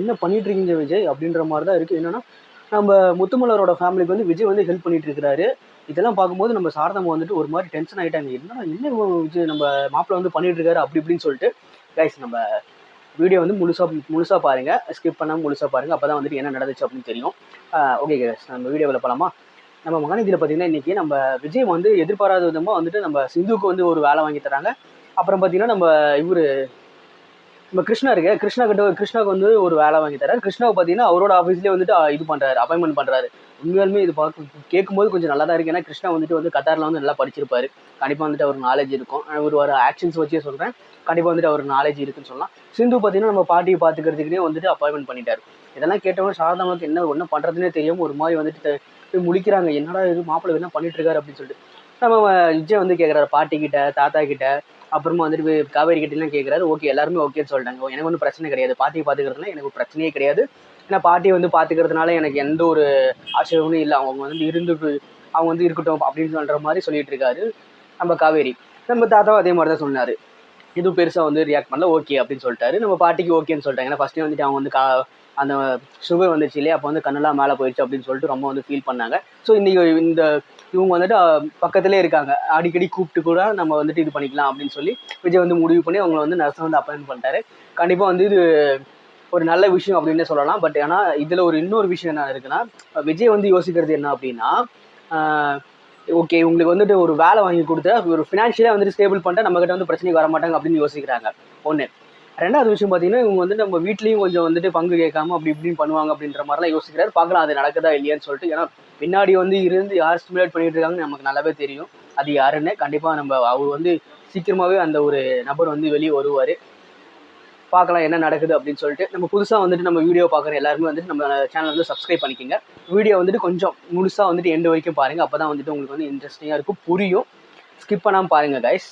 என்ன பண்ணிட்டு இருக்கீங்க விஜய் அப்படின்ற மாதிரி தான் இருக்குது. என்னன்னா நம்ம முத்துமலரோட ஃபேமிலிக்கு வந்து விஜய் வந்து ஹெல்ப் பண்ணிட்டு இருக்கிறாரு. இதெல்லாம் பார்க்கும்போது நம்ம சாரதம்மா வந்துட்டு ஒரு மாதிரி டென்ஷன் ஆகிட்டாங்க. என்ன விஜய் நம்ம மாப்பிள்ள வந்து பண்ணிட்டு இருக்காரு அப்படி இப்படின்னு சொல்லிட்டு. கைஸ் நம்ம வீடியோ வந்து முழுசாக பாருங்கள், ஸ்கிப் பண்ணாமல் முழுசாக பாருங்கள். அப்போ தான் வந்துட்டு என்ன நடந்துச்சு அப்படின்னு தெரியும். ஓகே கைஸ், நம்ம வீடியோவில் போகலாமா? நம்ம மகாநதியில் பார்த்தீங்கன்னா இன்றைக்கி நம்ம விஜய் வந்து எதிர்பாராத விதமாக வந்துட்டு நம்ம சிந்துக்கு வந்து ஒரு வேலை வாங்கி தராங்க. அப்புறம் பார்த்தீங்கன்னா நம்ம கிருஷ்ணா கிருஷ்ணாவுக்கு வந்து ஒரு வேலை வாங்கி தராரு. கிருஷ்ணாவை பார்த்தீங்கன்னா அவரோட ஆஃபீஸ்லேயே வந்துட்டு இது பண்ணுறாரு, அப்பாயின்மெண்ட் பண்ணுறாரு. உண்மையாலுமே இது கேட்கும்போது கொஞ்சம் நல்லா தான் இருக்குது. ஏன்னா கிருஷ்ணா வந்துட்டு கத்தாரில் வந்து நல்லா படிச்சிருப்பாரு. கண்டிப்பாக வந்துட்டு அவர் நாலேஜ் இருக்கும். ஒரு ஆக்ஷன்ஸ் வச்சே சொல்கிறேன், கண்டிப்பாக வந்துட்டு அவர் நாலேஜ் இருக்குன்னு சொல்லலாம். சிந்து பார்த்தீங்கன்னா நம்ம பாட்டியை பார்த்துக்கிறதுக்குனே வந்துட்டு அப்பாயின்மெண்ட் பண்ணிட்டாரு. இதெல்லாம் கேட்டவங்க சாரதாவுக்கு என்ன பண்ணுறதுனே தெரியாமல் ஒரு மாதிரி வந்துட்டு போய் முழிக்கிறாங்க. என்னடா இது மாப்பிள்ளை என்ன பண்ணிட்டு இருக்காரு அப்படின்னு சொல்லிட்டு. நம்ம விஜய் வந்து கேட்குறாரு பாட்டி கிட்ட, தாத்தா கிட்ட, அப்புறமா வந்துட்டு காவேரி கிட்டலாம் கேட்குறாரு. ஓகே, எல்லாருமே ஓகேன்னு சொல்லிட்டாங்க. எனக்கு ஒன்றும் பிரச்சனை கிடையாது, பாட்டியை பார்த்துக்கிறதுனால எனக்கு ஒரு பிரச்சனையே கிடையாது. ஏன்னா பாட்டியை வந்து பார்த்துக்கிறதுனால எனக்கு எந்த ஒரு ஆட்சேபமும் இல்லை. அவங்க வந்து இருக்கட்டும் அப்படின்னு சொல்கிற மாதிரி சொல்லிட்டு இருக்காரு நம்ம காவேரி. நம்ம தாத்தாவும் அதே மாதிரி தான் சொன்னார். எதுவும் பெருசாக வந்து ரியாக்ட் பண்ணல, ஓகே அப்படின்னு சொல்லிட்டாரு. நம்ம பாட்டிக்கு ஓகேன்னு சொல்லிட்டாங்க. ஏன்னா ஃபஸ்ட்டே வந்துட்டு அவங்க வந்து அந்த சுகர் வந்துச்சு இல்லையா, அப்போ வந்து கண்ணெல்லாம் மேலே போயிடுச்சு அப்படின்னு சொல்லிட்டு ரொம்ப வந்து ஃபீல் பண்ணாங்க. ஸோ இவங்க வந்துட்டு பக்கத்துலேயே இருக்காங்க, அடிக்கடி கூப்பிட்டு கூட நம்ம வந்துட்டு இது பண்ணிக்கலாம் அப்படின்னு சொல்லி விஜய் வந்து முடிவு பண்ணி அவங்கள வந்து நர்ஸை வந்து அப்பாயின்ட் பண்ணிட்டாரு. கண்டிப்பாக வந்து இது ஒரு நல்ல விஷயம் அப்படின்னு சொல்லலாம். பட் ஆனால் இதில் இன்னொரு விஷயம் என்ன இருக்குன்னா, விஜய் வந்து யோசிக்கிறது என்ன அப்படின்னா, ஓகே உங்களுக்கு வந்துட்டு ஒரு வேலை வாங்கி கொடுத்தா ஒரு ஃபினான்ஷியலாக வந்துட்டு ஸ்டேபிள் பண்ணிட்டா நம்மகிட்ட வந்து பிரச்சனைக்கு வர மாட்டாங்க அப்படின்னு யோசிக்கிறாங்க. ஒன்று. ரெண்டாவது விஷயம் பார்த்தீங்கன்னா, இவங்க வந்து நம்ம வீட்லேயும் கொஞ்சம் வந்துட்டு பங்கு கேட்காம அப்படி இப்படின்னு பண்ணுவாங்க அப்படின்ற மாதிரிலாம் யோசிக்கிறாரு. பார்க்கலாம் அது நடக்குதா இல்லையான்னு சொல்லிட்டு. ஏன்னா பின்னாடி வந்து இருந்து யார் ஸ்டிமுலேட் பண்ணிட்டு இருக்காங்கன்னு நமக்கு நல்லாவே தெரியும். அது யாருன்னு கண்டிப்பாக அவர் வந்து சீக்கிரமாகவே அந்த ஒரு நபர் வந்து வெளியே வருவார். பார்க்கலாம் என்ன நடக்குது அப்படின்னு சொல்லிட்டு. நம்ம புதுசாக வந்துட்டு நம்ம வீடியோ பார்க்குற எல்லாருமே வந்துட்டு நம்ம சேனல் வந்து சப்ஸ்கிரைப் பண்ணிக்கோங்க. வீடியோ வந்துட்டு கொஞ்சம் முழுசாக வந்துட்டு எண்டு வரைக்கும் பாருங்கள். அப்போ தான் வந்துட்டு உங்களுக்கு வந்து இன்ட்ரெஸ்டிங்காக இருக்கும், புரியும். ஸ்கிப் பண்ணாமல் பாருங்கள் கைஸ்.